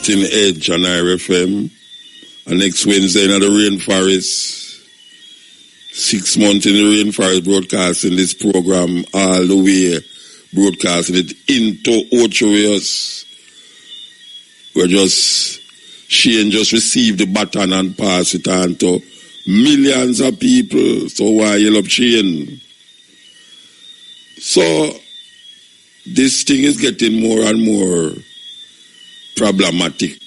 Cutting Edge on IRFM. And next Wednesday in the Rainforest. 6 months in the Rainforest broadcasting this program all the way, broadcasting it into Ochoios. Shane just received the baton and pass it on to millions of people. So why you love Shane? So this thing is getting more and more problematic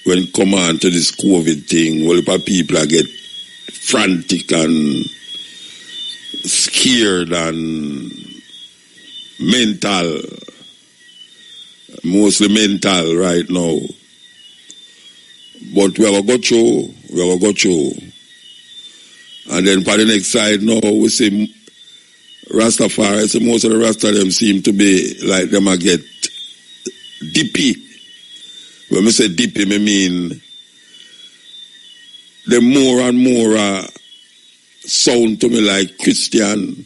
when it comes on to this COVID thing. Well, people are get frantic and scared and mental, mostly mental right now. But we have a go through. And then for the next side now, we see Rastafari, so most of the Rasta them seem to be like them a get dippy. When we say dippy, I mean the more and more sound to me like Christian.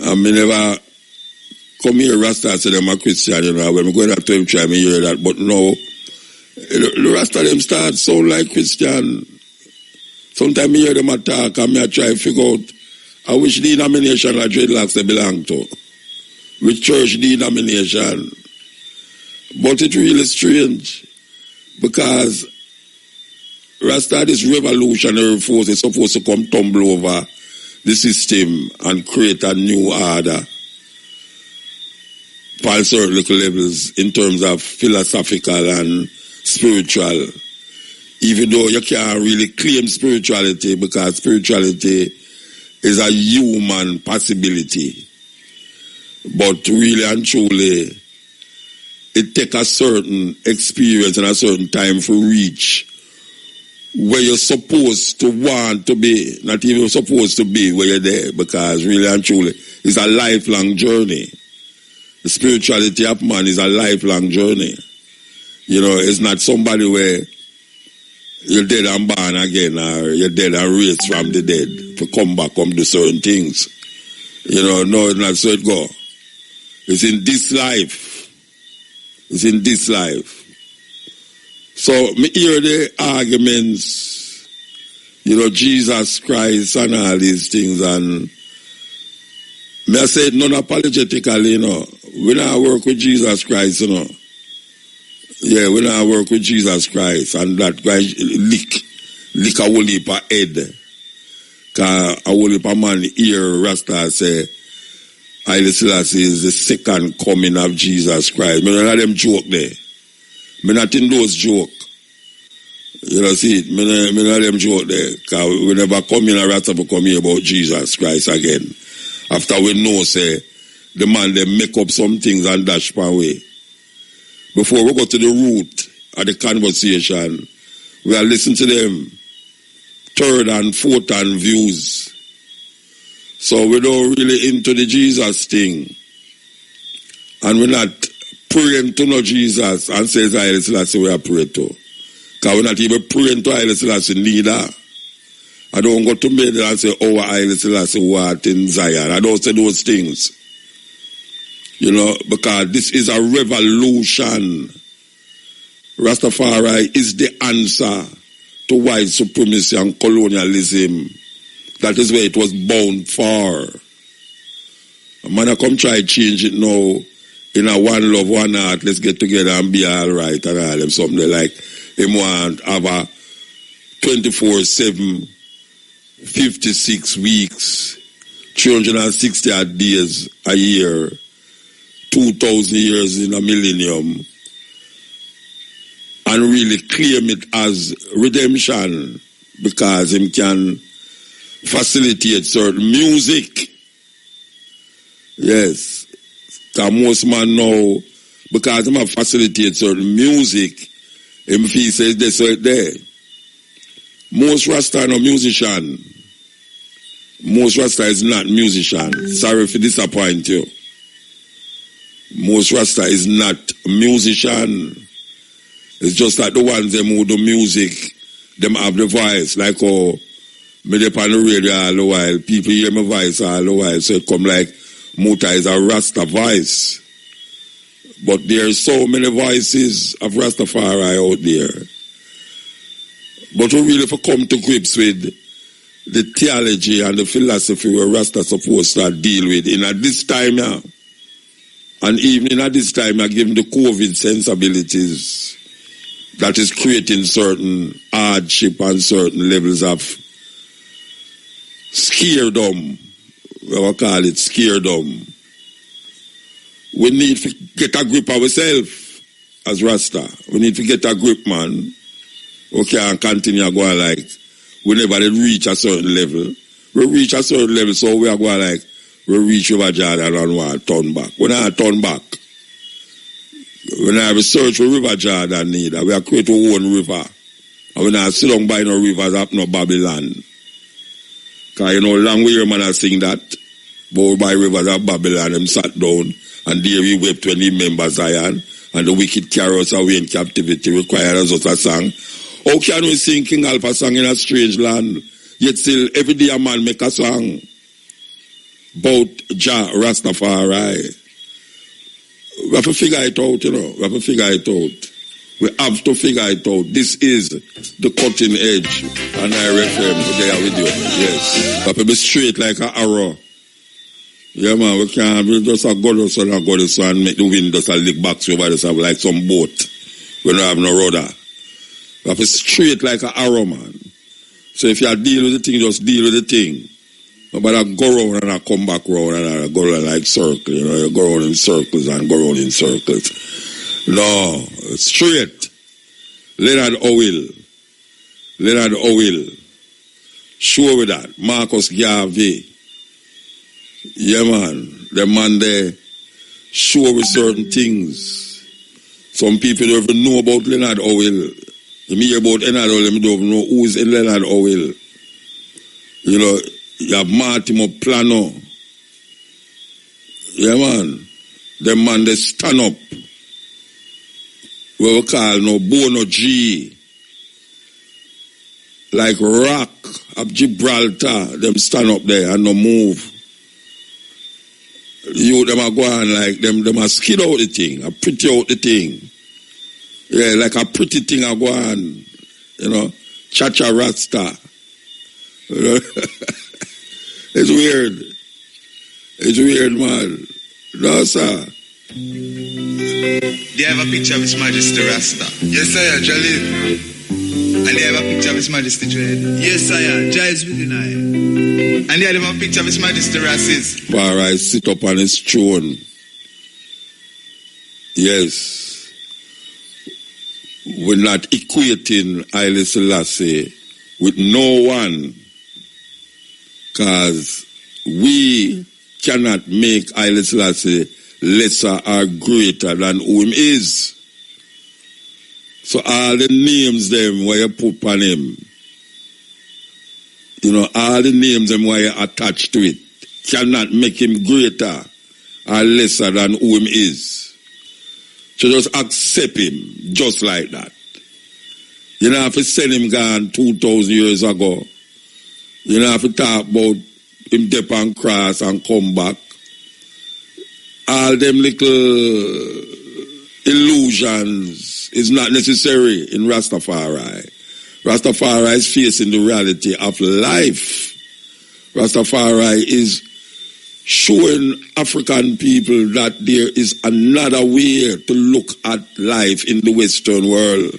And me never come here Rasta say them a Christian, you know. When we go to him try me hear that, but no, the Rasta them start sound like Christian. Sometimes me hear them attack and me I try to figure out which denomination like dreadlocks they belong to. Which church denomination. But it's really strange because Rasta, this revolutionary force is supposed to come tumble over the system and create a new order for certain levels in terms of philosophical and spiritual. Even though you can't really claim spirituality because spirituality is a human possibility. But really and truly, it takes a certain experience and a certain time for reach where you're supposed to want to be, not even supposed to be where you're there, because really and truly, it's a lifelong journey. The spirituality of man is a lifelong journey. You know, it's not somebody where you're dead and born again, or you're dead and raised from the dead to come back, come do certain things. You know, no, it's not so it go. It's in this life. It's in this life. So, me hear the arguments, you know, Jesus Christ and all these things, and me I say it non-apologetically, you know. We not work with Jesus Christ, you know. Yeah, we not work with Jesus Christ, and that guy lick a whole heap of head. Because a whole heap of man hear Rasta say, Haile Selassie is the second coming of Jesus Christ. Me not them joke there. Me not in those joke. You know, see it? Me not them joke there. Because we never come in a Rasta to come here about Jesus Christ again. After we know, say, the man, they make up some things and dash per way. Before we go to the root of the conversation, we are listening to them third and fourth hand views. So we don't really into the Jesus thing. And we're not praying to no Jesus and says Haile Selassie we are praying to. Because we're not even praying to Haile Selassie neither. I don't go to bed and say, oh, Haile Selassie what in Zion. I don't say those things. You know, because this is a revolution. Rastafari is the answer to white supremacy and colonialism. That is where it was bound for. A man come try to change it now in a one love, one heart, let's get together and be all right and all them something like him want have a 24/7, 56 weeks, 360 odd days a year, 2,000 years in a millennium, and really claim it as redemption because him can facilitate certain music. Yes. Because most man now, because him have facilitate certain music, him feel says this right there. Most Rasta are no musician. Most Rasta is not musician. Sorry for disappoint you. Most Rasta is not a musician. It's just that the ones them who do music, them have the voice. Like how me dey on the radio all the while, people hear my voice all the while, so it come like Muta is a Rasta voice. But there are so many voices of Rastafari out there. But we really have to come to grips with the theology and the philosophy where Rasta supposed to deal with. And at this time, yeah, and even at this time, given the COVID sensibilities, that is creating certain hardship and certain levels of scaredom. We call it scaredom. We need to get a grip of ourselves as Rasta. We need to get a grip, man. We can't continue going like we never did reach a certain level. We reach a certain level, so we are going like we reach over Jordan and want to turn back. We not turn back. We not have a search for River Jordan neither. We are create our own river. And we not sit down by no rivers up no Babylon. Because you know, long way man I sing that. But by rivers of Babylon, them sat down and there he wept when he remembered Zion. And the wicked carry us away in captivity, required us a song. How can we sing King Alpha song in a strange land? Yet still every day a man make a song about Jah Rastafari. We have to figure it out, you know. We have to figure it out. We have to figure it out. This is the cutting edge on IRFM. There with you. Yes. We have to be straight like an arrow. Yeah, man, we can't just go this one and go this one and make the wind just a lick back over this like some boat. We don't have no rudder. We have to straight like an arrow, man. So if you deal with the thing, just deal with the thing. Nobody go around and I come back around and I go around like circles. You know, you go around in circles and go around in circles. No, straight. Leonard Owil. Sure with that. Marcus Garvey. Yeah, man. The man there sure with certain things. Some people don't even know about Leonard Owil. You hear about Leonard Owil, you don't even know who is Leonard Owil. You know, you have Martimo Plano. Yeah, man. The man they stand up. What we call no Bono G. Like rock of Gibraltar. Them stand up there and no move. You them are going like them are skid out the thing, a pretty out the thing. Yeah, like a pretty thing are going, you know, Cha-Cha Rasta. You know? It's weird. It's weird, man. No, sir. Do you have a picture of His Majesty Rasta? Yes, I am, Jalil. And do you have a picture of His Majesty Dread? Yes, I am. Jah is within I. And do you have a picture of His Majesty Rassis? Alright, sit up on his throne. Yes. We're not equating Haile Selassie with no one. Because we cannot make Haile Selassie lesser or greater than who him is. So all the names them where you put on him, you know, all the names them where you attach to it, cannot make him greater or lesser than who him is. So just accept him just like that. You don't have to send him gone 2,000 years ago. You don't have to talk about him dip and cross and come back. All them little illusions is not necessary in Rastafari. Rastafari is facing the reality of life. Rastafari is showing African people that there is another way to look at life in the Western world.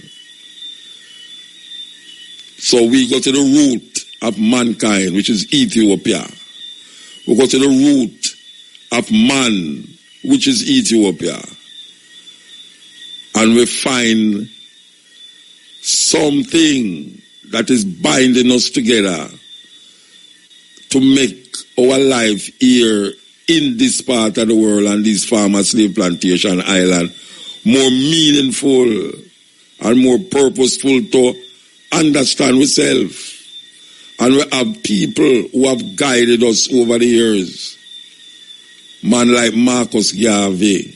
So we go to the root of mankind, which is Ethiopia. We go to the root of man, which is Ethiopia. And we find something that is binding us together to make our life here in this part of the world and this farmer slave plantation island more meaningful and more purposeful to understand ourselves. And we have people who have guided us over the years. Man like Marcus Garvey,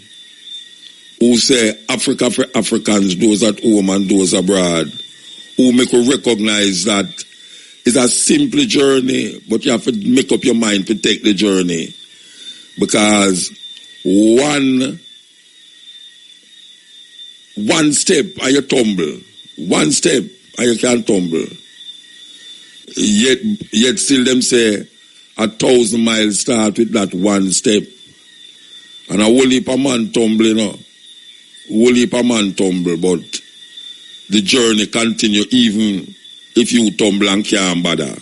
who say Africa for Africans, those at home and those abroad, who make you recognize that it's a simple journey, but you have to make up your mind to take the journey. Because one one step and you tumble. One step and you can tumble. Yet still them say 1,000 miles start with that one step. And a whole heap of man tumble, you know. Whole heap of man tumble, but the journey continue even if you tumble and can't bother.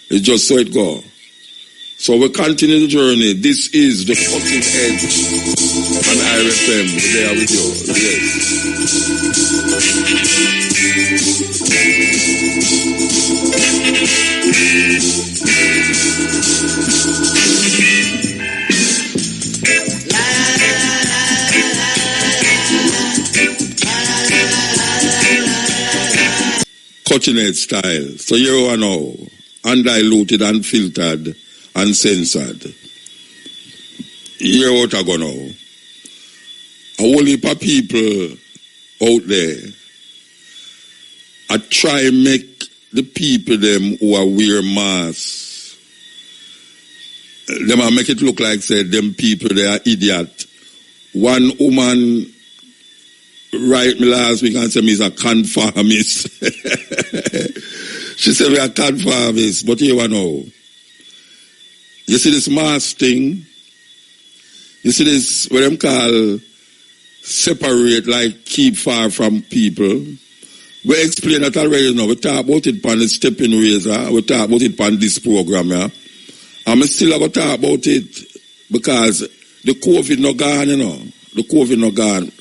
It's just so it go. So we continue the journey. This is the Cutting Edge on IRFM. We're there with you. Cutting Edge style. So you are now undiluted, unfiltered, uncensored. Hear what I go now. A whole heap of people out there I try and make the people them who are wear masks, them I make it look like say them people they are idiot. One woman write me last week and say me is a conformist. She said we are conformists, but here we know. You see this mask thing? You see this, what them call separate, like keep far from people? We explain that already now. We talk about it on the stepping razor. We talk about it on this program, yeah. And we still have to talk about it because the COVID not gone, you know. The COVID not gone.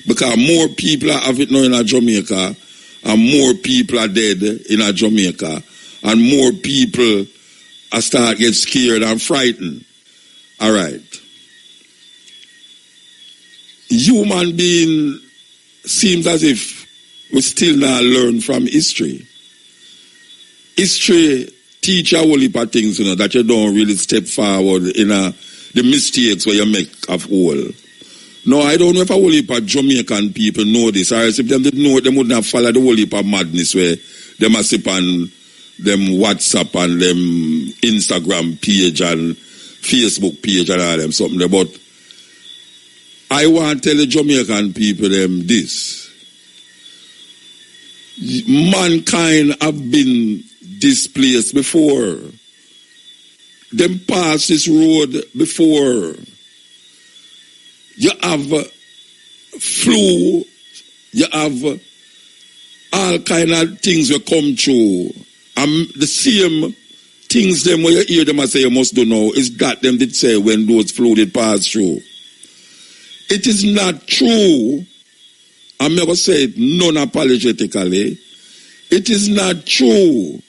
Because more people have it now in Jamaica, and more people are dead in Jamaica, and more people are start get scared and frightened. All right. Human being seems as if we still not learn from history. History teach a whole heap of things, you know, that you don't really step forward in the mistakes where you make of whole. No, I don't know if a whole heap of Jamaican people know this, or else if them didn't know it, they wouldn't have followed the whole heap of madness where they must sip on them WhatsApp and them Instagram page and Facebook page and all them something there. But I want to tell the Jamaican people them this. Mankind have been displaced before. Them passed this road before. You have flu, you have all kind of things will come true. The same things them when you hear them I say you must do now is that them did say when those flu did pass through. It is not true. I'm never say it non-apologetically. It is not true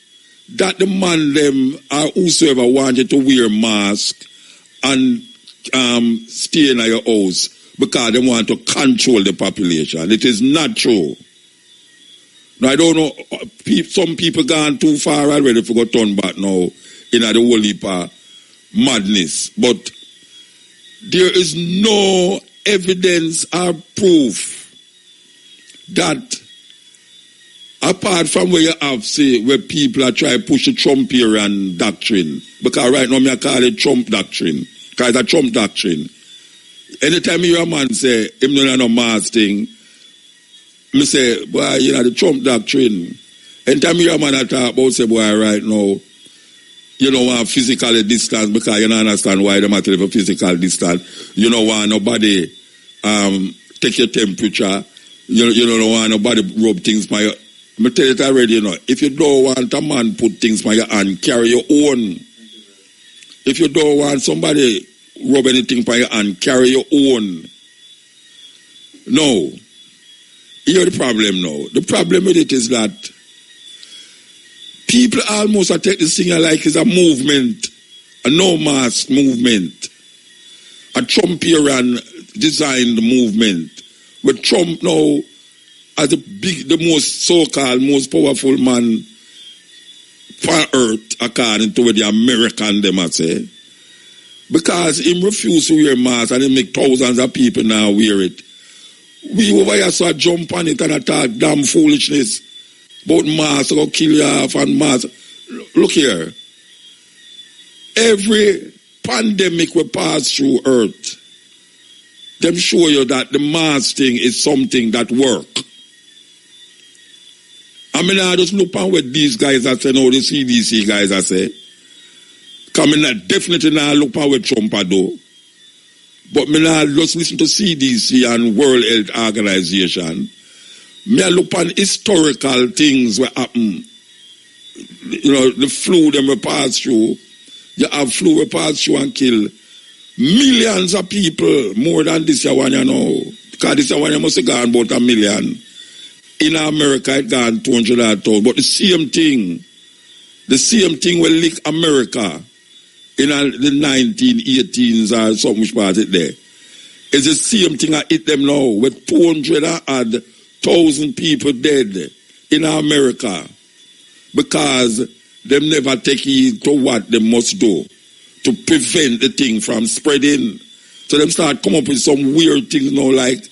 that the man them or whosoever wanted to wear mask and stay in your house because they want to control the population. It is not true. Now, I don't know, some people gone too far already for go turn back now in the whole heap of madness. But there is no evidence or proof that apart from where you have, say, where people are trying to push the Trumpian doctrine, because right now I call it Trump doctrine, because it's a Trump doctrine. Anytime you hear a man say, him don't know no mask thing, me say, boy, you know, the Trump doctrine. Anytime you hear a man talk about, say, boy, right now, you don't want physically distance because you don't understand why they matter for physical distance. You don't want nobody take your temperature. You don't want nobody rub things by your... I tell you it already, you know. If you don't want a man put things by your hand, carry your own. If you don't want somebody rub anything by your hand, carry your own. No. Here's the problem now. The problem with it is that people almost take this thing like it's a movement, a no-mask movement, a Trumpian designed movement. But Trump now, as the most so-called, most powerful man for earth, according to what the American them say, because he refused to wear mask and he make thousands of people now wear it. We over here so jump on it and attack damn foolishness about mask, go kill you off and mask. Look here. Every pandemic we pass through earth, them show you that the mass thing is something that work. I mean, I just look on what these guys are saying, all the CDC guys are saying. Coming definitely not look on what Trump do. But me not just listen to CDC and World Health Organization. Me look on historical things that happen. You know, the flu them will pass through. You have flu will pass through and kill millions of people more than this one, you know. Because this one must have gone about 1 million. In America, it gone 200,000. But the same thing will lick America in the 1918s or something which part it there. It's the same thing I hit them now with 200,000 people dead in America because them never take heed to what they must do to prevent the thing from spreading. So them start come up with some weird things now like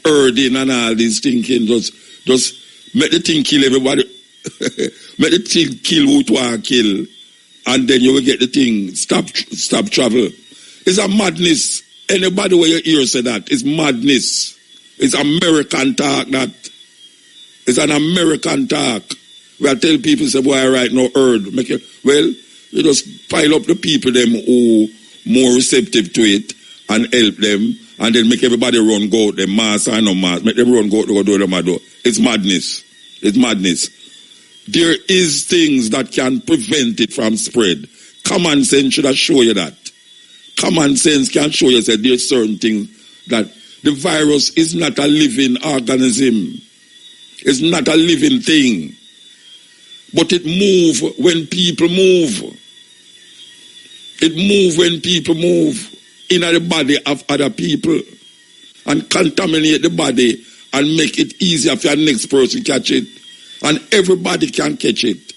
herding and all these thinking just make the thing kill everybody. Make the thing kill who to want to kill. And then you will get the thing, stop travel. It's a madness. Anybody where you hear say that, it's madness. It's American talk that. It's an American talk. We are tell people, say, boy, right now, herd. You just pile up the people them who more receptive to it and help them and then make everybody run go out, them mass or no mass. Make them run go out, do them do. It's madness. It's madness. There is things that can prevent it from spread. Common sense should have show you that. Common sense can show you that there's certain things that the virus is not a living organism. It's not a living thing. But it moves when people move. It moves when people move in the body of other people and contaminate the body and make it easier for the next person to catch it. And everybody can catch it.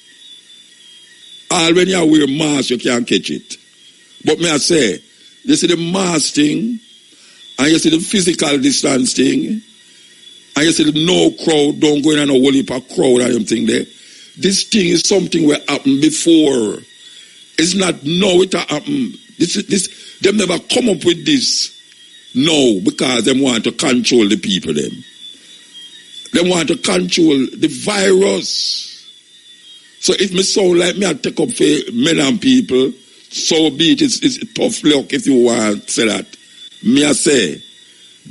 All when you wear a mask, you can't catch it. But may I say, you see the mask thing, and you see the physical distance thing, and you see the no crowd, don't go in and a whole heap of crowd and everything there. This thing is something that happened before. It's not now it happened. Them never come up with this. No, because they want to control the people them. They want to control the virus. So if me sound like me, I take up for men and people, so be it. It's tough luck if you want to say that. Me I say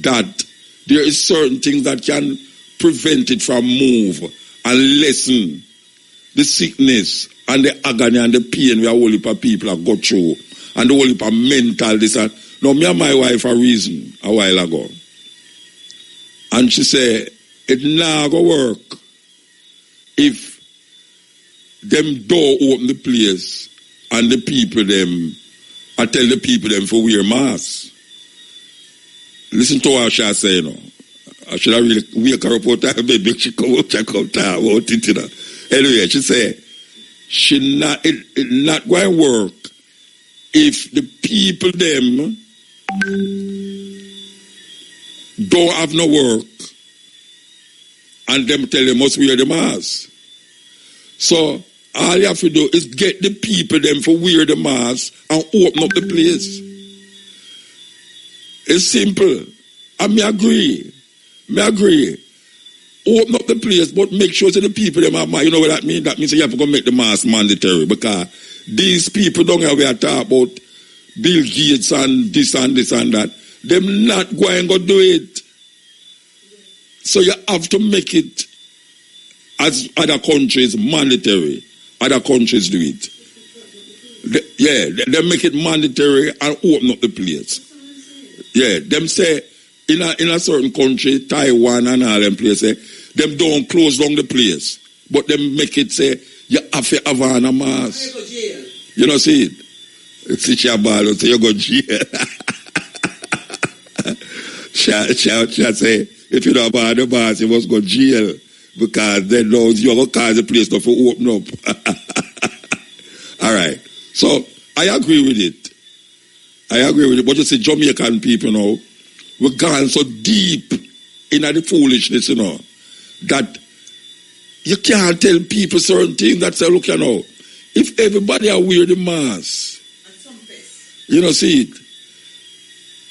that there is certain things that can prevent it from move and lessen the sickness and the agony and the pain where a whole heap of people have got through and the whole heap of mental this and now me and my wife a reason a while ago. And she said, it not go work if them door open the place and the people them, I tell the people them for wear masks. Listen to what she say, you know. I should have really wake her up out of bed, make she come up, check out about it, you know. Anyway, she say, it not going to work if the people them don't have no work and them tell them must wear the mask. So all you have to do is get the people them for wear the mask and open up the place. It's simple. And me agree. Open up the place, but make sure that the people them have, you know what that means? That means you have to go make the mask mandatory because these people don't have to talk about Bill Gates and this and this and that. Them not going to do it. So you have to make it as other countries mandatory. Other countries do it. They make it mandatory and open up the place. Yeah, them say in a certain country, Taiwan and all them places, them don't close down the place. But them make it say, you have to have on a mask. You know, see it? It's your ball, so you go to jail. She say, if you don't have the mask, you must go to jail. Because then you're going to cause the place to open up. All right. So, I agree with it. But you see, Jamaican people now, we're gone so deep in the foolishness, you know, that you can't tell people certain things that say, look, you know, if everybody are wear the mask, you know, see it.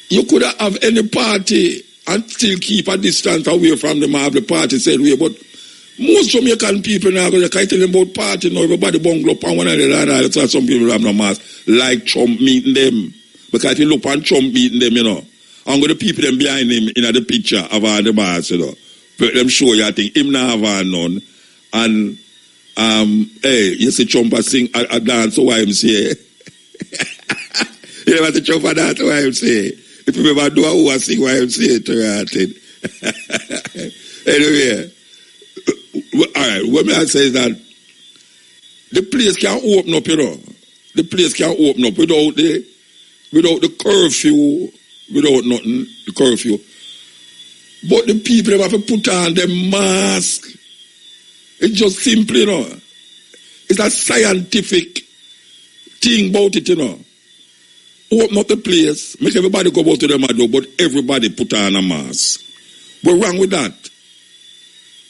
You could have any party and still keep a distance away from them and have the party said way, but most Jamaican people now, because I tell them about party now, everybody bungalow up on one another, and so some people have no mask, like Trump meeting them. Because if you look on Trump meeting them, you know, and the people them behind him in the picture of all the mask, you know, but them show you, I think, him now have none. And, hey, you see Trump sing a dance to YMCA. You never see Trump a dance to YMCA. If you ever do a sing YMCA to your anyway. All right, what I say is that the place can open up, you know. The place can open up without the curfew, without nothing, the curfew. But the people have to put on the mask. It's just simple, you know. It's a scientific thing about it, you know. Open up the place, make everybody go out to them door, but everybody put on a mask. What's wrong with that?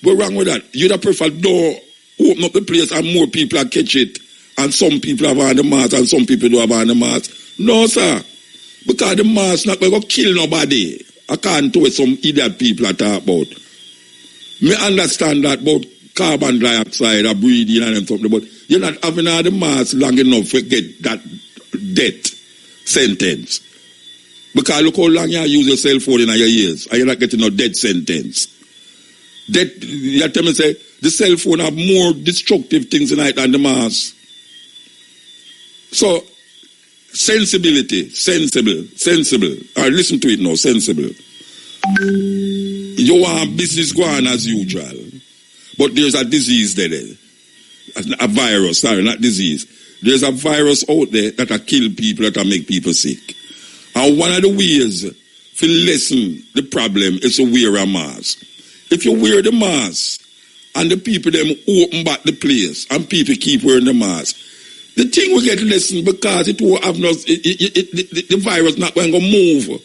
What's wrong with that? You'd have preferred door, open up the place and more people catch it. And some people have on the mask and some people don't have on the mask. No, sir. Because the mask not going to kill nobody. According to what some idiot people are talking about. Me understand that about carbon dioxide or breathing and something, but you're not having all the mask long enough to get that death sentence. Because look how long you use your cell phone in your ears and you're not getting no death sentence. That you tell me say the cell phone have more destructive things in it than the mask. So sensibility, sensible. All right, listen to it now, sensible. You want business going as usual, but there's a disease there. A virus, sorry, not disease. There's a virus out there that will kill people, that will make people sick. And one of the ways to lessen the problem is to wear a mask. If you wear the mask and the people them open back the place and people keep wearing the mask, the thing will get lessened because it will have no, the virus not going to move.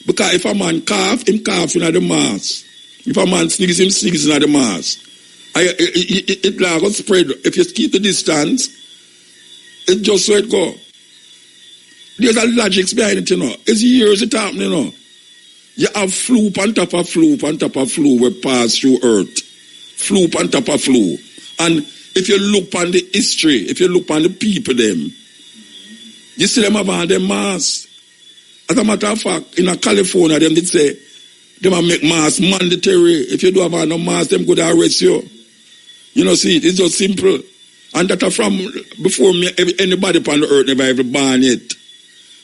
Because if a man cough, him coughing at the mask. If a man sneezes, him sneezing at the mask. It will go spread. If you keep the distance, it's just so it go. There's a logic behind it, you know. It's years it happening, you know. You have floop on top of floop on top of floop will pass through earth. Floop on top of floop. And if you look on the history, if you look on the people them, you see them have on them masks. As a matter of fact, in California, them did say, they might make masks mandatory. If you don't have on no mask, them could arrest you. You know, see, it's just simple. And that are from before me, anybody on the earth never ever ban it.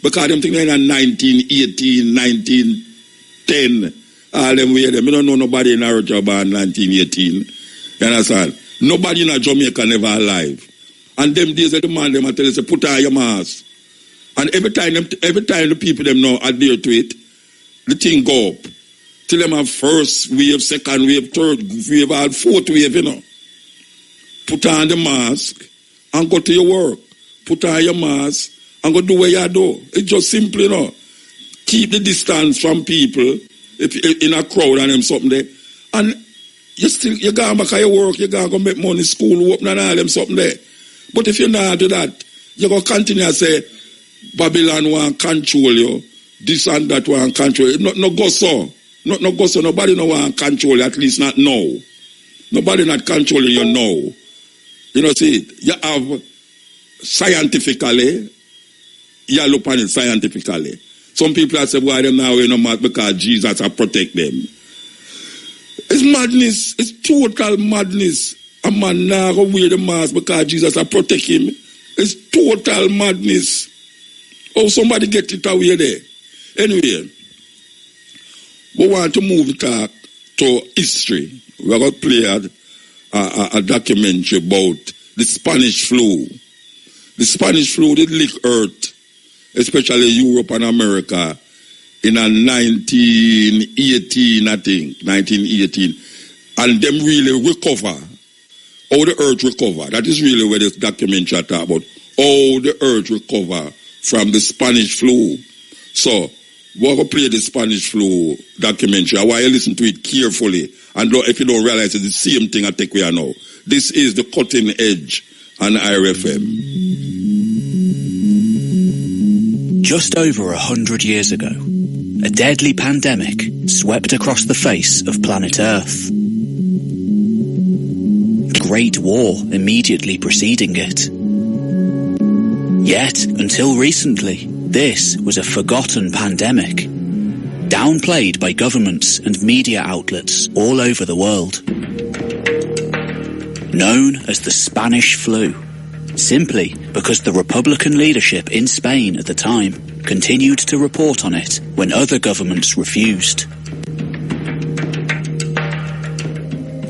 Because them think they're in 1918, 1910. All them way them. I don't know nobody in our job in 1918. You understand? Nobody in Jamaica never alive. And them days the man them tell us, put on your mask. And every time the people them now adhere to it, the thing go up. Till them have first wave, second wave, third wave, and fourth wave, you know. Put on the mask and go to your work. Put on your mask and go do what you do. It's just simple, you know. Keep the distance from people if in a crowd and them something there. And you go back to your work, you go make money, school, open and all them something there. But if you not do that, you go continue to say, Babylon want control you, this and that want control you. No go so. No go so. Nobody no want control you, at least not now. Nobody not controlling you now. You know, see, you have scientifically, you look at it scientifically. Some people have said, why them now wear no mask because Jesus will protect them. It's madness. It's total madness. A man now go wear the mask because Jesus will protect him. It's total madness. Oh, somebody get it away there. Anyway, we want to move the talk to history. We're going to play a documentary about the Spanish flu. The Spanish flu did lick earth, especially Europe and America, in 1918, I think, 1918. And them really recover. How the earth recover. That is really where this documentary talk about. How the earth recover from the Spanish flu. So, we're going to play the Spanish flu documentary. I want you to listen to it carefully. And if you don't realize it's the same thing I take we are now. This is the Cutting Edge on IRFM. Just over 100 years ago, a deadly pandemic swept across the face of planet Earth. Great war immediately preceding it. Yet, until recently, this was a forgotten pandemic, downplayed by governments and media outlets all over the world. Known as the Spanish flu, simply because the Republican leadership in Spain at the time continued to report on it when other governments refused.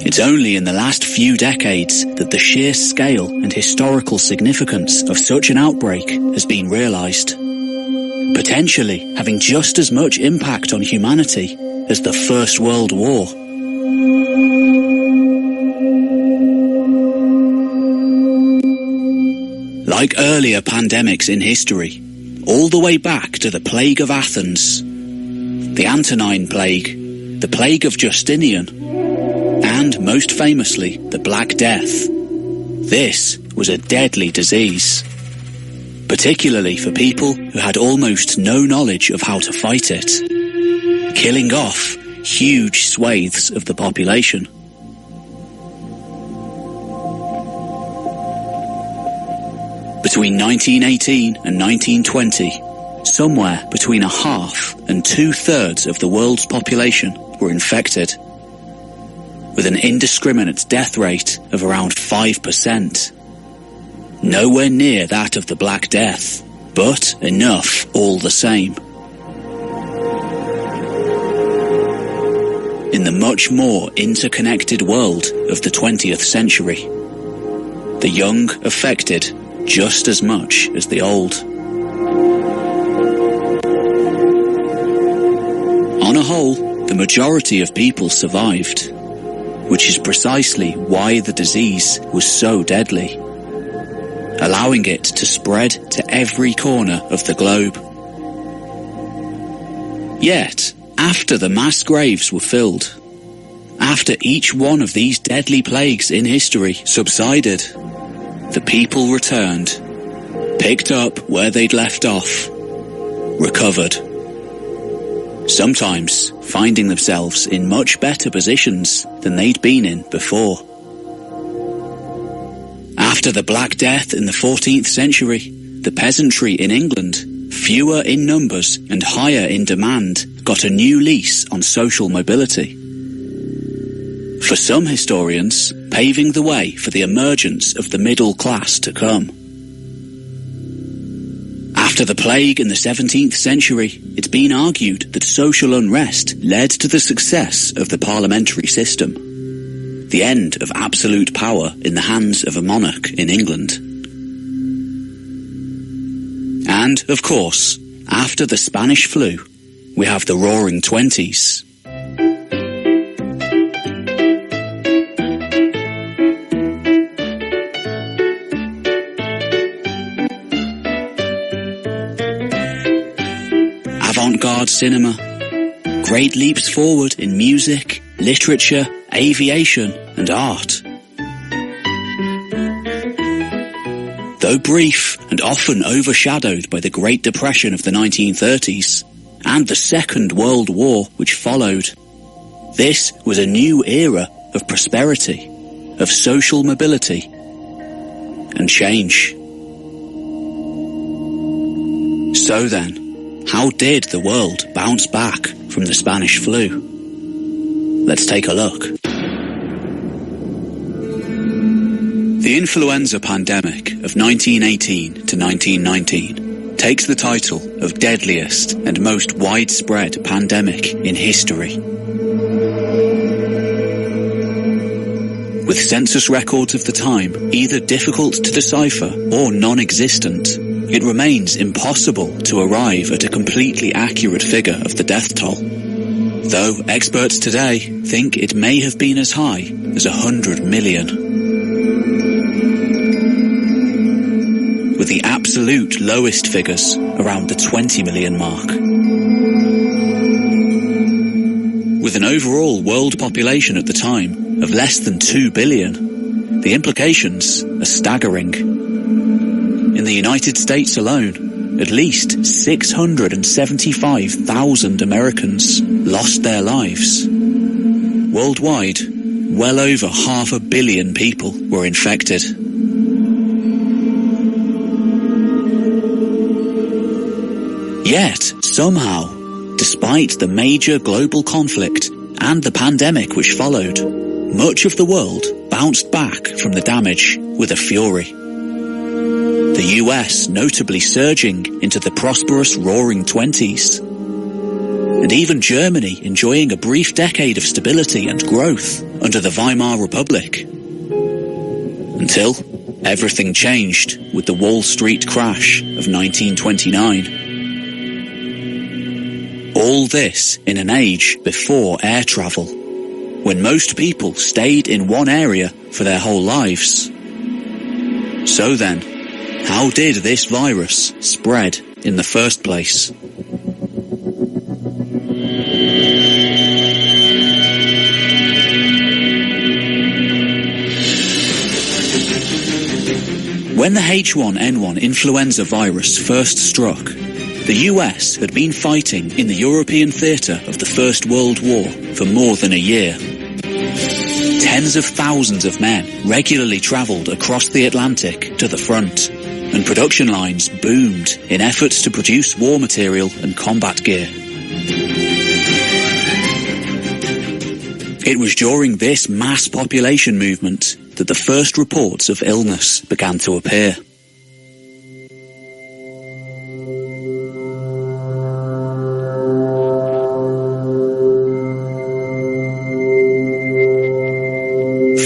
It's only in the last few decades that the sheer scale and historical significance of such an outbreak has been realized, potentially having just as much impact on humanity as the First World War. Like earlier pandemics in history, all the way back to the Plague of Athens, the Antonine Plague, the Plague of Justinian, and most famously, the Black Death. This was a deadly disease, particularly for people who had almost no knowledge of how to fight it, killing off huge swathes of the population. Between 1918 and 1920, somewhere between 1/2 and 2/3 of the world's population were infected, with an indiscriminate death rate of around 5%. Nowhere near that of the Black Death, but enough all the same. In the much more interconnected world of the 20th century, the young affected just as much as the old. On a whole, the majority of people survived, which is precisely why the disease was so deadly, allowing it to spread to every corner of the globe. Yet, after the mass graves were filled, after each one of these deadly plagues in history subsided, the people returned, picked up where they'd left off, recovered. Sometimes finding themselves in much better positions than they'd been in before. After the Black Death in the 14th century, the peasantry in England, fewer in numbers and higher in demand, got a new lease on social mobility. For some historians, paving the way for the emergence of the middle class to come. After the plague in the 17th century, it's been argued that social unrest led to the success of the parliamentary system, the end of absolute power in the hands of a monarch in England. And, of course, after the Spanish flu, we have the Roaring Twenties. Avant-garde cinema, great leaps forward in music, literature, aviation, and art. Though brief and often overshadowed by the Great Depression of the 1930s and the Second World War which followed, this was a new era of prosperity, of social mobility, and change. So then, how did the world bounce back from the Spanish flu? Let's take a look. The influenza pandemic of 1918 to 1919 takes the title of deadliest and most widespread pandemic in history. With census records of the time either difficult to decipher or non-existent, it remains impossible to arrive at a completely accurate figure of the death toll, though experts today think it may have been as high as 100 million. With the absolute lowest figures around the 20 million mark. With an overall world population at the time of less than 2 billion, the implications are staggering. In the United States alone, at least 675,000 Americans lost their lives. Worldwide, well over 500 million people were infected. Yet, somehow, despite the major global conflict and the pandemic which followed, much of the world bounced back from the damage with a fury. The US notably surging into the prosperous Roaring Twenties, and even Germany enjoying a brief decade of stability and growth under the Weimar Republic. Until everything changed with the Wall Street crash of 1929. All this in an age before air travel, when most people stayed in one area for their whole lives. So then, how did this virus spread in the first place? When the H1N1 influenza virus first struck, the US had been fighting in the European theatre of the First World War for more than a year. Tens of thousands of men regularly travelled across the Atlantic to the front, and production lines boomed in efforts to produce war material and combat gear. It was during this mass population movement that the first reports of illness began to appear.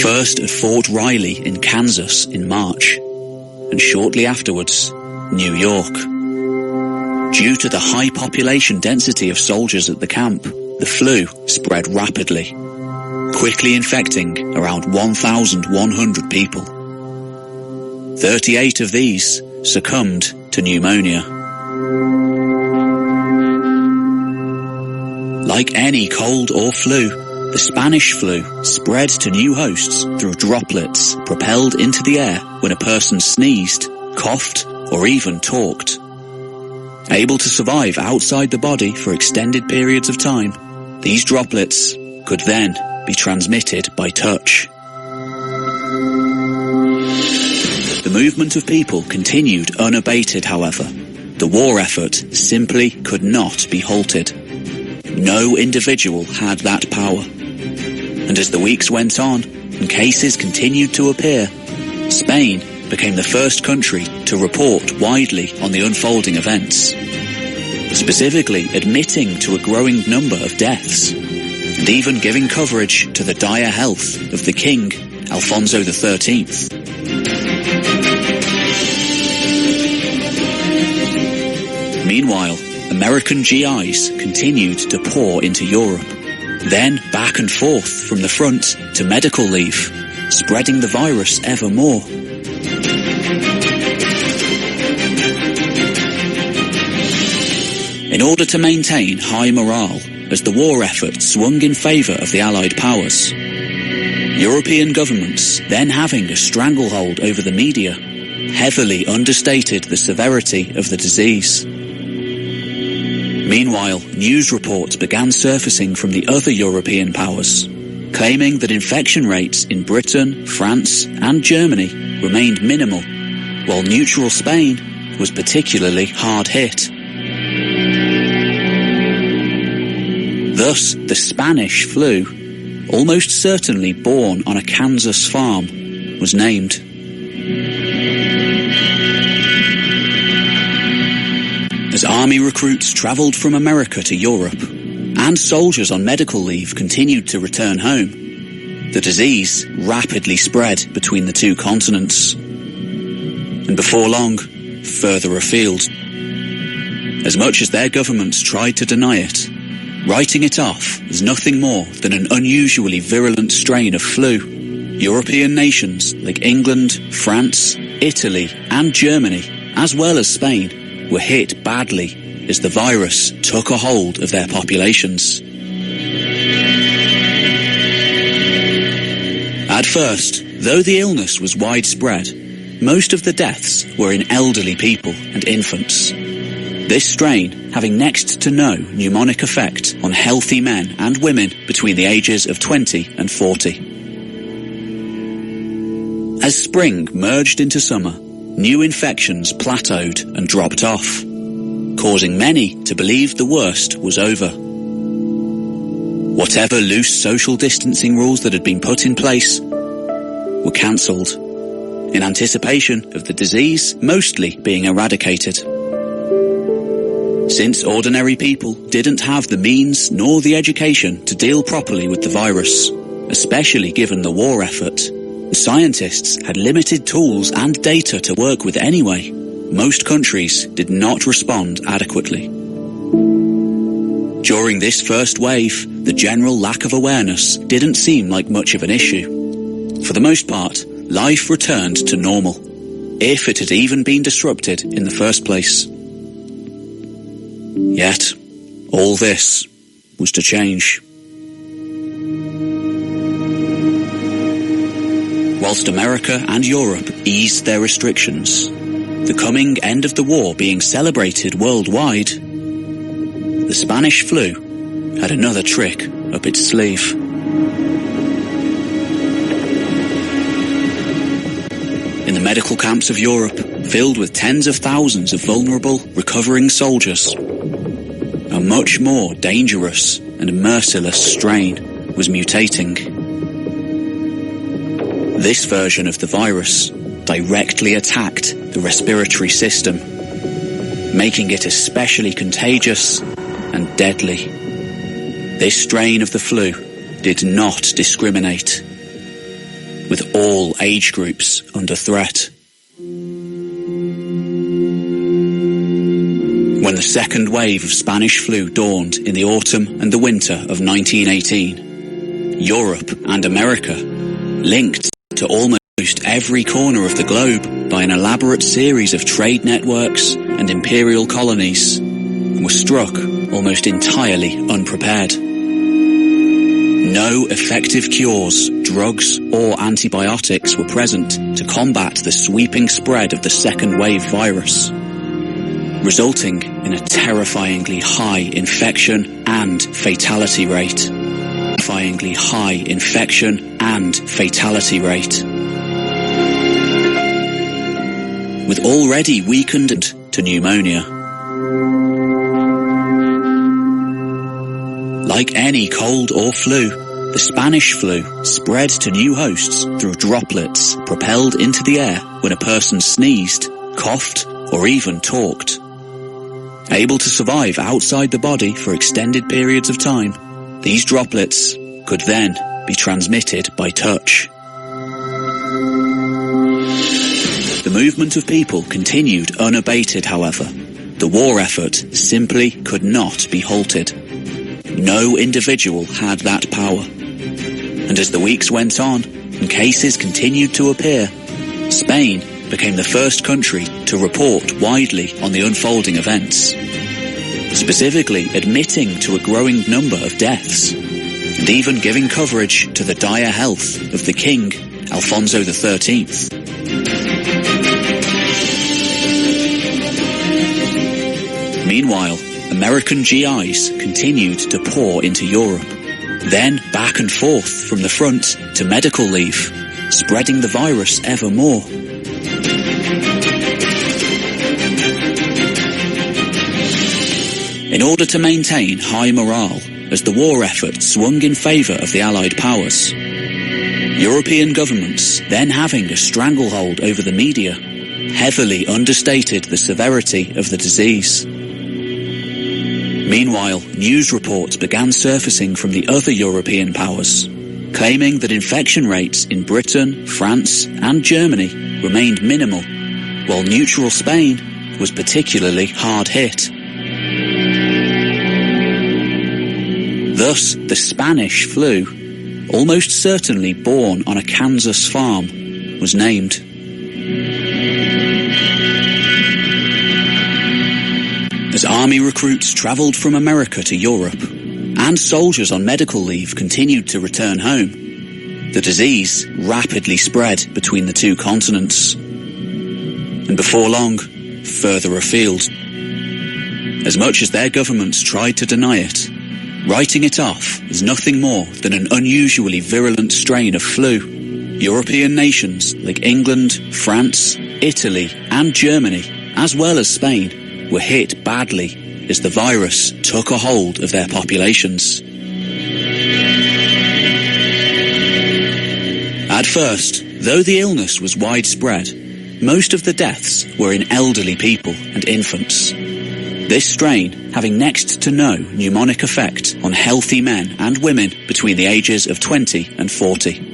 First at Fort Riley in Kansas in March, and shortly afterwards, New York. Due to the high population density of soldiers at the camp, the flu spread rapidly, quickly infecting around 1,100 people. 38 of these succumbed to pneumonia. Like any cold or flu, the Spanish flu spread to new hosts through droplets propelled into the air when a person sneezed, coughed, or even talked. Able to survive outside the body for extended periods of time, these droplets could then be transmitted by touch. The movement of people continued unabated, however. The war effort simply could not be halted. No individual had that power. And as the weeks went on and cases continued to appear, Spain became the first country to report widely on the unfolding events, specifically admitting to a growing number of deaths, and even giving coverage to the dire health of the king, Alfonso XIII. Meanwhile, American GIs continued to pour into Europe, then back and forth from the front to medical leave, spreading the virus ever more. In order to maintain high morale as the war effort swung in favour of the Allied powers, European governments, then having a stranglehold over the media, heavily understated the severity of the disease. Meanwhile, news reports began surfacing from the other European powers, claiming that infection rates in Britain, France, and Germany remained minimal, while neutral Spain was particularly hard hit. Thus, the Spanish flu, almost certainly born on a Kansas farm, was named. As army recruits travelled from America to Europe, and soldiers on medical leave continued to return home, the disease rapidly spread between the two continents, and before long, further afield. As much as their governments tried to deny it, writing it off as nothing more than an unusually virulent strain of flu, European nations like England, France, Italy, and Germany, as well as Spain, were hit badly as the virus took a hold of their populations. At first, though the illness was widespread, most of the deaths were in elderly people and infants. This strain having next to no mnemonic effect on healthy men and women between the ages of 20 and 40. As spring merged into summer, new infections plateaued and dropped off, causing many to believe the worst was over. Whatever loose social distancing rules that had been put in place were cancelled, in anticipation of the disease mostly being eradicated. Since ordinary people didn't have the means nor the education to deal properly with the virus, especially given the war effort, the scientists had limited tools and data to work with anyway. Most countries did not respond adequately. During this first wave, the general lack of awareness didn't seem like much of an issue. For the most part, life returned to normal, if it had even been disrupted in the first place. Yet, all this was to change. Whilst America and Europe eased their restrictions, the coming end of the war being celebrated worldwide, the Spanish flu had another trick up its sleeve. In the medical camps of Europe, filled with tens of thousands of vulnerable, recovering soldiers, a much more dangerous and merciless strain was mutating. This version of the virus directly attacked the respiratory system, making it especially contagious and deadly. This strain of the flu did not discriminate, with all age groups under threat. When the second wave of Spanish flu dawned in the autumn and the winter of 1918, Europe and America, linked to almost every corner of the globe by an elaborate series of trade networks and imperial colonies, were struck almost entirely unprepared. No effective cures, drugs, or antibiotics were present to combat the sweeping spread of the second wave virus, resulting in a terrifyingly high infection and fatality rate. With already weakened to pneumonia. Like any cold or flu, the Spanish flu spread to new hosts through droplets propelled into the air when a person sneezed, coughed, or even talked. Able to survive outside the body for extended periods of time, these droplets could then be transmitted by touch. The movement of people continued unabated, however. The war effort simply could not be halted. No individual had that power. And as the weeks went on and cases continued to appear, Spain became the first country to report widely on the unfolding events, specifically admitting to a growing number of deaths, and even giving coverage to the dire health of the king, Alfonso XIII. Meanwhile, American GIs continued to pour into Europe, then back and forth from the front to medical leave, spreading the virus ever more. In order to maintain high morale as the war effort swung in favour of the Allied powers, European governments, then having a stranglehold over the media, heavily understated the severity of the disease. Meanwhile, news reports began surfacing from the other European powers, claiming that infection rates in Britain, France, and Germany remained minimal, while neutral Spain was particularly hard hit. Thus, the Spanish flu, almost certainly born on a Kansas farm, was named. As army recruits travelled from America to Europe, and soldiers on medical leave continued to return home, the disease rapidly spread between the two continents, and before long, further afield. as much as their governments tried to deny it. Writing it off as nothing more than an unusually virulent strain of flu. European nations like England, France, Italy and Germany, as well as Spain, were hit badly as the virus took a hold of their populations. At first, though the illness was widespread, most of the deaths were in elderly people and infants. This strain having next to no mnemonic effect on healthy men and women between the ages of 20 and 40.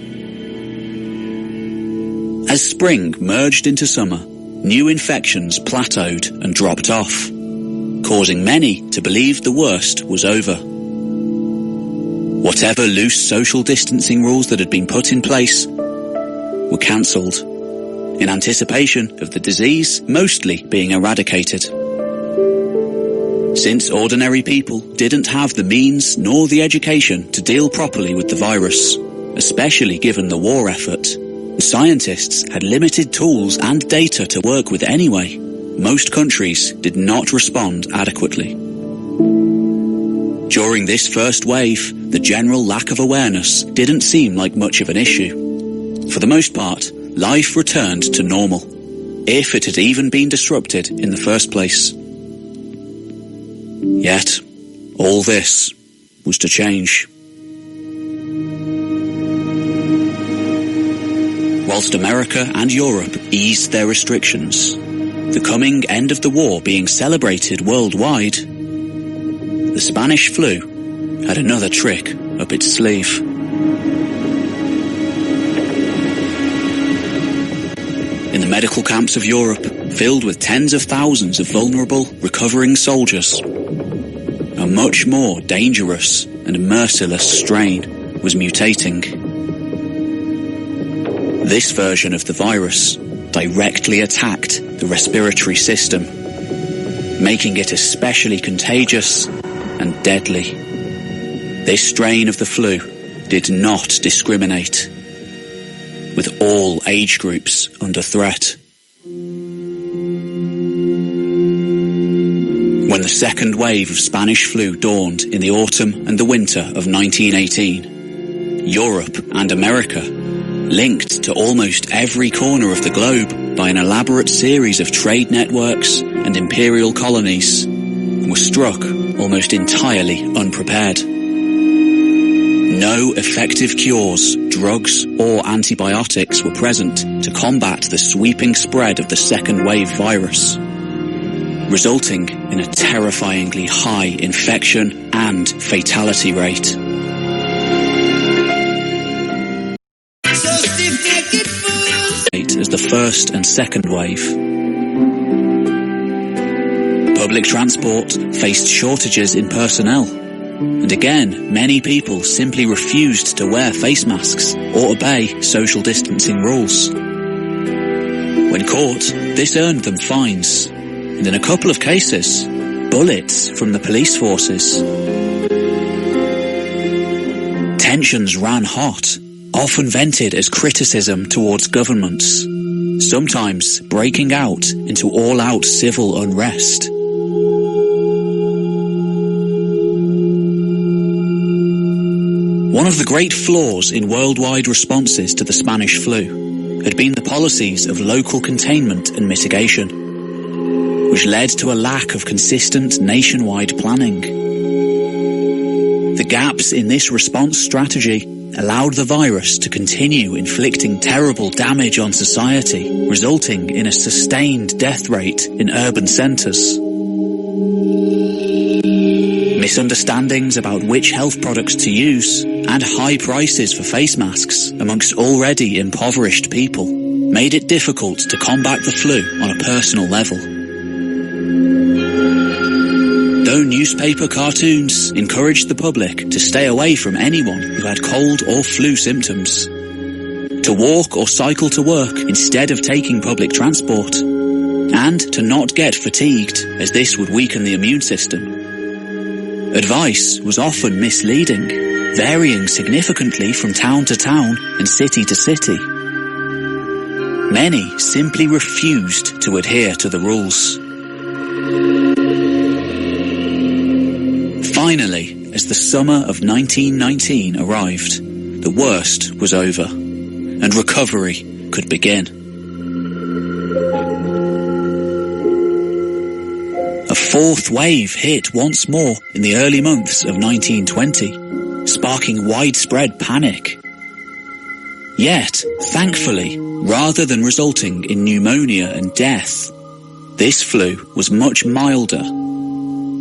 As spring merged into summer, new infections plateaued and dropped off, causing many to believe the worst was over. Whatever loose social distancing rules that had been put in place were cancelled, in anticipation of the disease mostly being eradicated. Since ordinary people didn't have the means nor the education to deal properly with the virus, especially given the war effort, scientists had limited tools and data to work with anyway, most countries did not respond adequately. During this first wave, the general lack of awareness didn't seem like much of an issue. For the most part, life returned to normal, if it had even been disrupted in the first place. Yet, all this was to change. Whilst America and Europe eased their restrictions, the coming end of the war being celebrated worldwide, the Spanish flu had another trick up its sleeve. In the medical camps of Europe, filled with tens of thousands of vulnerable, recovering soldiers, a much more dangerous and merciless strain was mutating. This version of the virus directly attacked the respiratory system, making it especially contagious and deadly. This strain of the flu did not discriminate, with all age groups under threat. When the second wave of Spanish flu dawned in the autumn and the winter of 1918, Europe and America, linked to almost every corner of the globe by an elaborate series of trade networks and imperial colonies, were struck almost entirely unprepared. No effective cures, drugs, or antibiotics were present to combat the sweeping spread of the second wave virus, resulting in a terrifyingly high infection and fatality rate. As the first and second wave. Public transport faced shortages in personnel, and again, many people simply refused to wear face masks or obey social distancing rules. When caught, this earned them fines, and in a couple of cases, bullets from the police forces. Tensions ran hot, often vented as criticism towards governments, sometimes breaking out into all-out civil unrest. One of the great flaws in worldwide responses to the Spanish flu had been the policies of local containment and mitigation, which led to a lack of consistent nationwide planning. The gaps in this response strategy allowed the virus to continue inflicting terrible damage on society, resulting in a sustained death rate in urban centres. Misunderstandings about which health products to use and high prices for face masks amongst already impoverished people made it difficult to combat the flu on a personal level. Though newspaper cartoons encouraged the public to stay away from anyone who had cold or flu symptoms, to walk or cycle to work instead of taking public transport, and to not get fatigued as this would weaken the immune system. Advice was often misleading, varying significantly from town to town and city to city. Many simply refused to adhere to the rules. Finally, as the summer of 1919 arrived, the worst was over, and recovery could begin. A fourth wave hit once more in the early months of 1920, sparking widespread panic. Yet, thankfully, rather than resulting in pneumonia and death, this flu was much milder,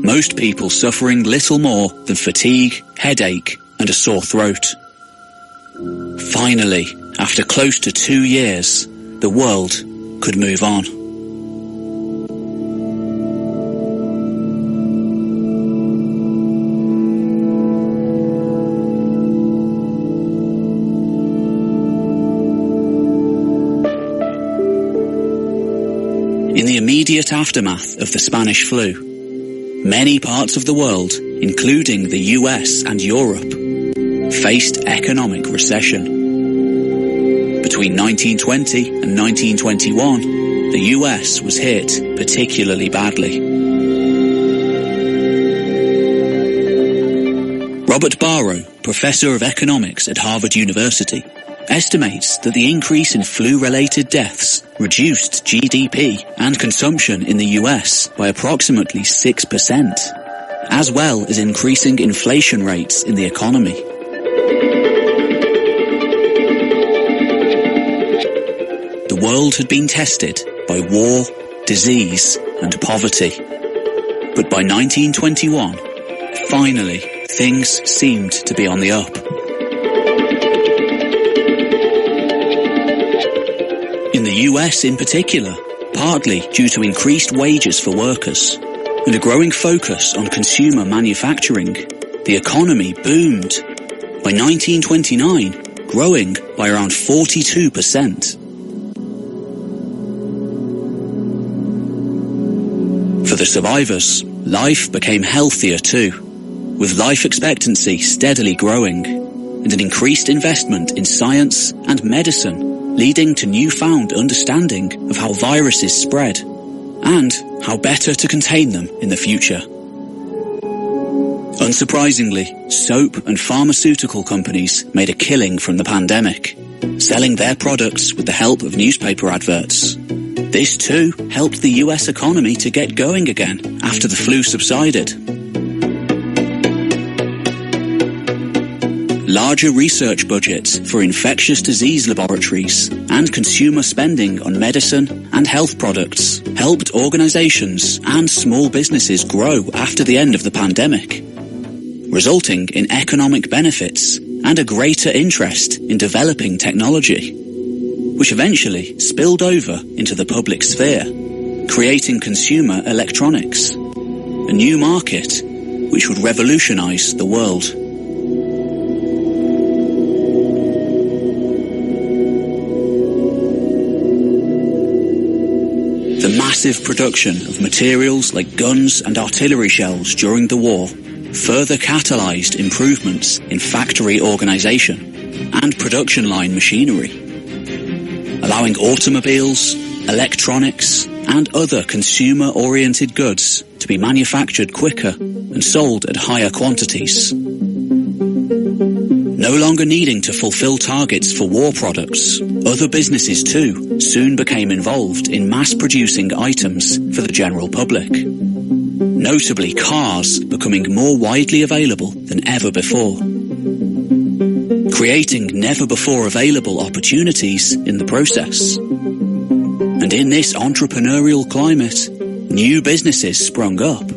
most people suffering little more than fatigue, headache, and a sore throat. Finally, after close to 2 years, the world could move on. In the immediate aftermath of the Spanish flu, many parts of the world, including the US and Europe, faced economic recession. Between 1920 and 1921, the US was hit particularly badly. Robert Barrow, professor of economics at Harvard University, estimates that the increase in flu-related deaths reduced GDP and consumption in the US by approximately 6%, as well as increasing inflation rates in the economy. The world had been tested by war, disease, and poverty. But by 1921, finally, things seemed to be on the up. In the US in particular, partly due to increased wages for workers and a growing focus on consumer manufacturing, the economy boomed, by 1929 growing by around 42%. For the survivors, life became healthier too, with life expectancy steadily growing and an increased investment in science and medicine, leading to newfound understanding of how viruses spread and how better to contain them in the future. Unsurprisingly, soap and pharmaceutical companies made a killing from the pandemic, selling their products with the help of newspaper adverts. This too helped the US economy to get going again after the flu subsided. Larger research budgets for infectious disease laboratories and consumer spending on medicine and health products helped organizations and small businesses grow after the end of the pandemic, resulting in economic benefits and a greater interest in developing technology, which eventually spilled over into the public sphere, creating consumer electronics, a new market which would revolutionize the world. The massive production of materials like guns and artillery shells during the war further catalyzed improvements in factory organization and production line machinery, allowing automobiles, electronics, and other consumer-oriented goods to be manufactured quicker and sold at higher quantities. No longer needing to fulfill targets for war products, other businesses too soon became involved in mass-producing items for the general public, notably cars becoming more widely available than ever before, creating never-before-available opportunities in the process. And in this entrepreneurial climate, new businesses sprung up.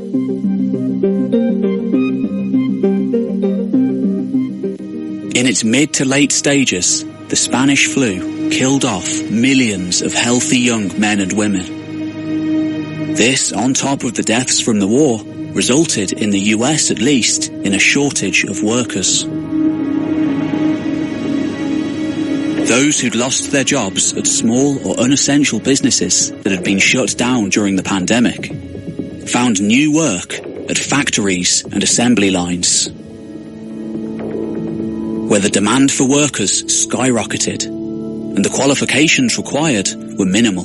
In its mid to late stages, the Spanish flu killed off millions of healthy young men and women. This, on top of the deaths from the war, resulted, in the US at least, in a shortage of workers. Those who'd lost their jobs at small or unessential businesses that had been shut down during the pandemic found new work at factories and assembly lines, where the demand for workers skyrocketed and the qualifications required were minimal.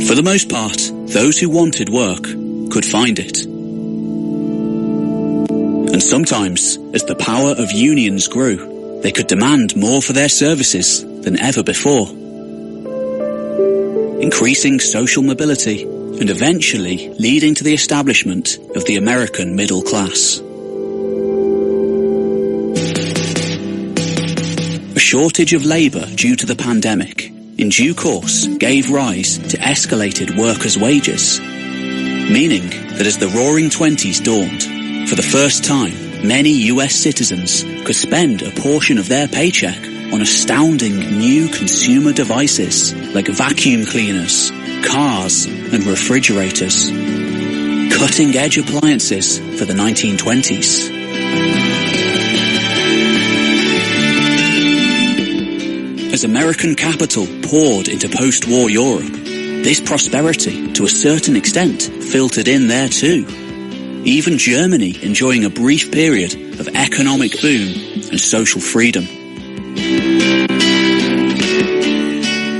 For the most part, those who wanted work could find it. And sometimes, as the power of unions grew, they could demand more for their services than ever before, increasing social mobility and eventually leading to the establishment of the American middle class. A shortage of labour due to the pandemic, in due course, gave rise to escalated workers' wages, meaning that as the Roaring Twenties dawned, for the first time, many US citizens could spend a portion of their paycheck on astounding new consumer devices like vacuum cleaners, cars, and refrigerators. Cutting-edge appliances for the 1920s. As American capital poured into post-war Europe, this prosperity, to a certain extent, filtered in there too. Even Germany enjoying a brief period of economic boom and social freedom.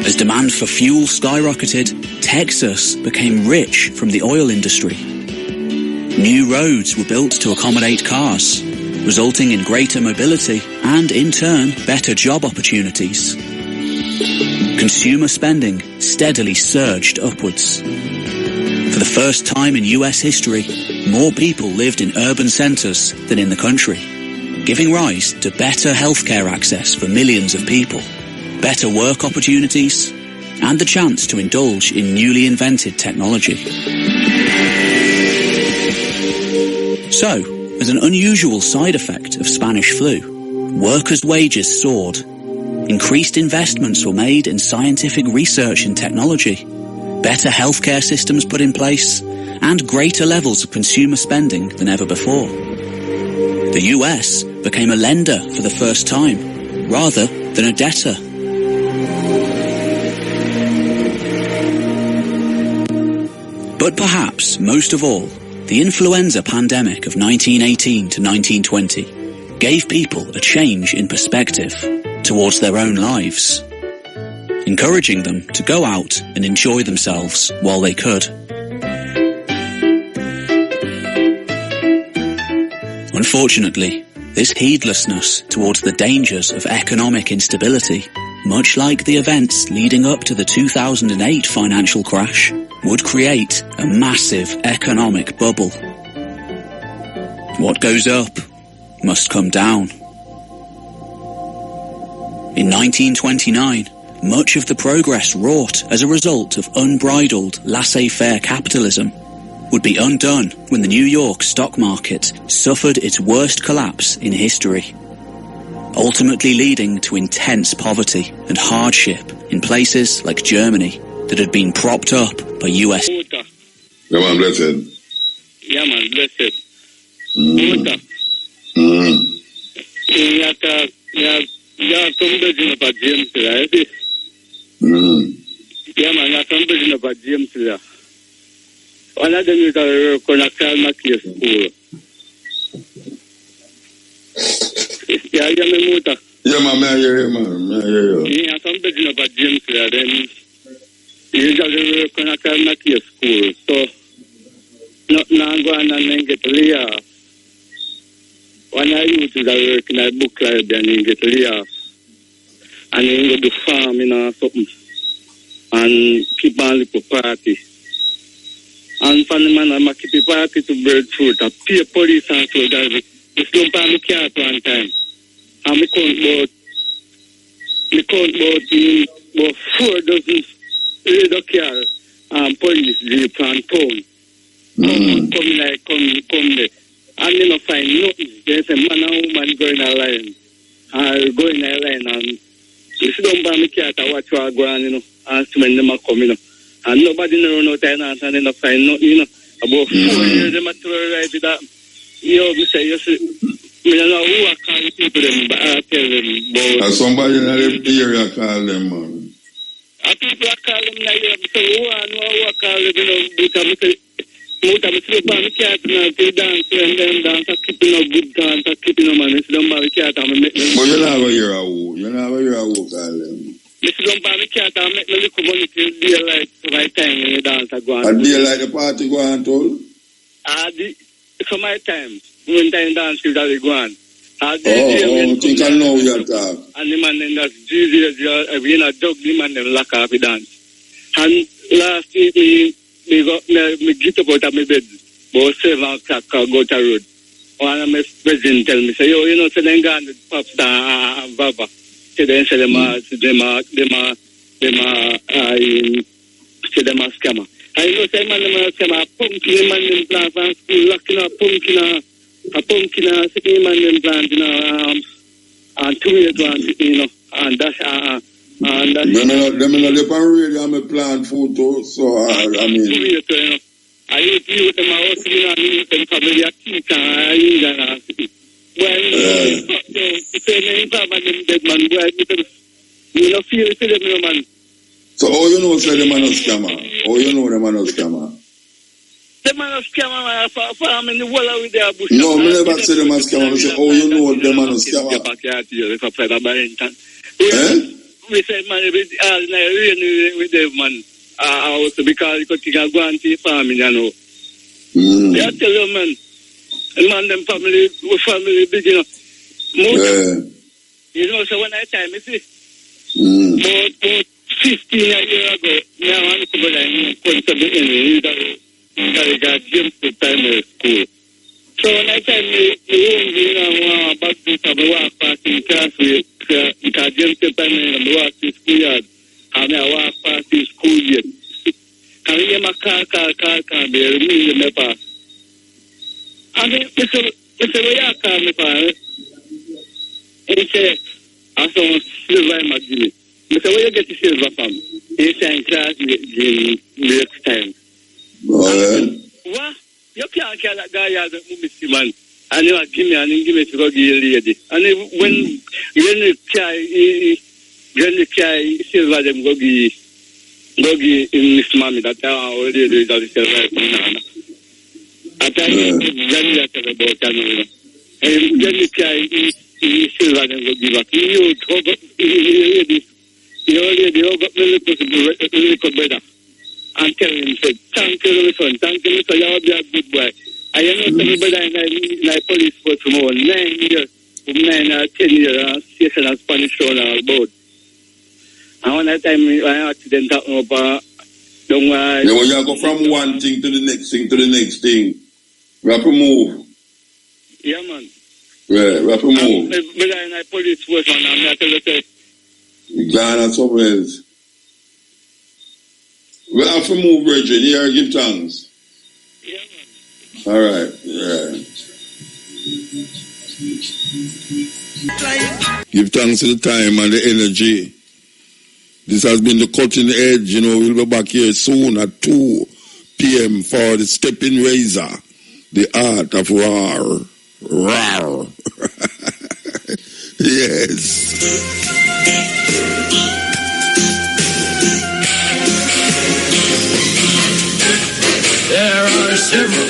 As demand for fuel skyrocketed, Texas became rich from the oil industry. New roads were built to accommodate cars, resulting in greater mobility and, in turn, better job opportunities. Consumer spending steadily surged upwards. For the first time in US history, more people lived in urban centres than in the country, giving rise to better healthcare access for millions of people, better work opportunities, and the chance to indulge in newly invented technology. So, as an unusual side effect of Spanish flu, workers' wages soared. Increased investments were made in scientific research and technology, better healthcare systems put in place, and greater levels of consumer spending than ever before. The US became a lender for the first time, rather than a debtor. But perhaps, most of all, the influenza pandemic of 1918 to 1920 gave people a change in perspective towards their own lives, encouraging them to go out and enjoy themselves while they could. Unfortunately, this heedlessness towards the dangers of economic instability, much like the events leading up to the 2008 financial crash, would create a massive economic bubble. What goes up must come down. In 1929, much of the progress wrought as a result of unbridled laissez-faire capitalism would be undone when the New York stock market suffered its worst collapse in history, ultimately leading to intense poverty and hardship in places like Germany that had been propped up by US. Yeah, man, blessed. Yeah, man, blessed. Yeah, some building up at James right? Yeah, man, yeah, some building up at James here. One of them is a Conacalma school. Yeah, yeah, me Muta. Yeah, man, I hear you, man. I hear you. Yeah, some building up at James here, then usually work on a Conacalma school. So, not going and get layoff. When I used to work in a book library and get layoff, and then go to farming or something, and keep on little party. And for the man, I'm keep a party to breadfruit. I pay police and soldiers. They slump on the car one time. And we count about 4 dozen radio car police jeep and town. Come there. And they don't find nothing. There's a man and woman going a line. Going a line and you sit down by me car to watch what go on, and when them are coming, and nobody know no time and they don't find nothing, About 4 years them are terrorized with that. Me don't know who I call people them, but I tell them about. Somebody in the area call them, man. People I call them now, so who I call them, because Mutabaruka me can't dance and then dance, keeping up good dance, keeping up man. It's don't buy cat and make me. But you never hear a who. You never hear a who call them. It's don't buy cat and make me look money till daylight my time when you dance. I go on. And daylight the party go on told? For my time. when time dance is that go on. I think I know you're talking. And the man then that's Jesus, we in a dog, the man then lock off the dance. And last week, me get up out of my bed, about 7 o'clock, I go to the road. One of my president tell me, say, yo, you know, so then go on the pop star and Baba. So then say them a scammer. I know say man them a scammer, a pumpkin man them plant from school, locking a pumpkin, sitting man them plant, you know, and 2 years one, you know, and that's, and that's... No, they can really have a plant food too, so I mean... 2 years, you know. I used to use them house, you know, I mean, them probably a teacher, I use that, well, you say me in Baba them dead man, boy, you know, feel to them, you know, man. So, you know, say the man is scammer? You know the man is scammer? The man is scammer, man, for him in the wall with their bush. No, I never say the man is scammer. I say, you know the man is scammer? We say, man, with them, man. Also, because you could go and see farming, you know. They are tell you, man, and man, them family big, you know. You know, so when I time, you see, about 15 years ago, me and one couple of come to the end, he got James to primary school. So when I time me you know, back to the walk past in class because James to primary and walk to school yard, and I walk past the school yard. And he my car, they remove me pass. And Mr. Where you call me for? He said, I saw silver in my Jimmy. I said, where you get the silver from? He said, in class, the next time. What? You can't kill that guy as a movie man. And you give me to go give you lady. And when you try silver, them go give in Miss Mommy that I already do that is silver. I tell you, very about Canada. And then you try silver, them go give up. You already got the little brother. And tell him, say, thank you, my son, you'll be a good boy. I know everybody in my police force from over 9 years, from 9 or 10 years, station and Spanish show on board. And when that time, I accident happened up, don't worry. Yeah, when you go from one thing to the next thing, we have to move. Yeah, man. Yeah, we have to move. But in my police force, and I'm tell you, say, Ghana, somewhere else. We have to move, Bridget. Here, give thanks. yeah, man. All right, yeah. Give thanks to the time and the energy. This has been the cutting edge. You know, we'll be back here soon at 2 p.m. for the stepping razor, the art of roar. Roar. Yes. There are several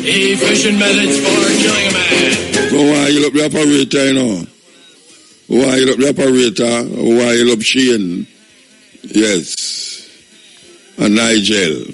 efficient methods for killing a man. So why you look the operator, you know? Why you look the operator? Why you look Shane? Yes. And Nigel.